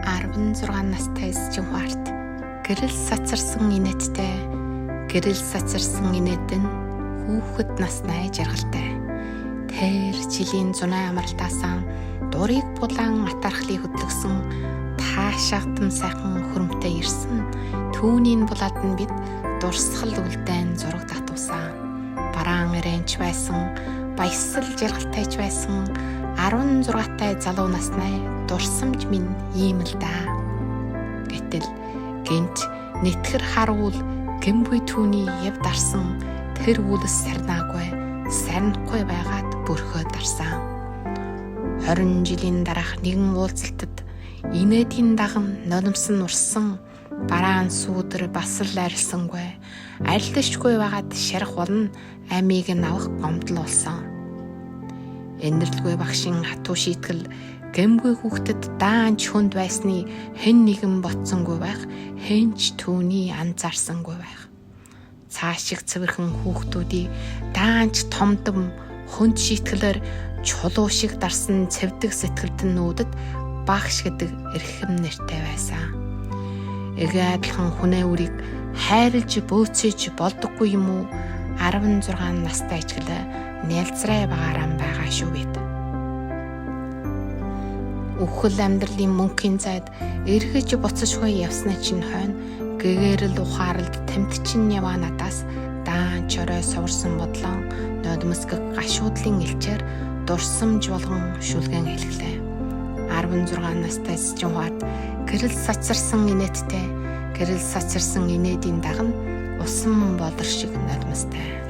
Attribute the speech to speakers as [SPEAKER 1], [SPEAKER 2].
[SPEAKER 1] 16 настай Жинхуарт гэрэл сацарсан инээдтэй гэрэл сацарсан инээд нь хүүхэд настай жаргалтай. Тэр жилийн зунаа амралтаасаа дурыг булан атархлыг хөдлөсөн таашаатам сайхан хөрөмтэй ирсэн түүнийг булаад нь бид дурсгал үлдэн зураг татуулсан. Бараан ирэнч байсан, баясал жаргалтайч байсан 16-тай залуу насны дурсамж минь ийм л да. Гэтэл гинт нэтгэр харуул гэмгүй түүний яв дарсан тэр үлс сарнихгүй байгаад бүрхөө дарсан. 20 жилийн дараах нэгэн уулзалтад инээдийн даган норомсон урсан бараан сүүдэр бас л арилсангүй арилдашгүй байгаад шарах болно амийг нь авах гомдол болсон. Энэрлгүй багшин хатуу шийтгэл гэмгүй хүүхдэд даанч хүнд байсны хэн нэгэн ботсонгүй байх, хэнч түүний анзаарсангүй байх. Цаашиг цэвэрхэн хүүхдүүдийг даанч томдом хүнд шийтгэлээр чулуу шиг дарсан цэвдэг сэтгэлтэн нүүдэд багш гэдэг эрхэм нэртэй байсан. Эгэ адилхан хүнээ үрийг хайрлж бөөцөж болдоггүй юм уу? 16 настай ажиглаа нээлзрээ багааран байгаа шүү бид. Үхэл амьдралын мөнхийн зайд эргэж буцажгүй явсны чинь хойно гэгэрэл ухаарлд тэмтчин яваа надаас даан чорой суварсан бодлон нодмосгөх гашуудлын элчээр дурсамж болгон шүлгэн хэлгэлээ. 16 настай Жинхуарт гэрэл сацарсан инээдтэй гэрэл сацарсан инээдийн даган усан болор шиг нодмостай.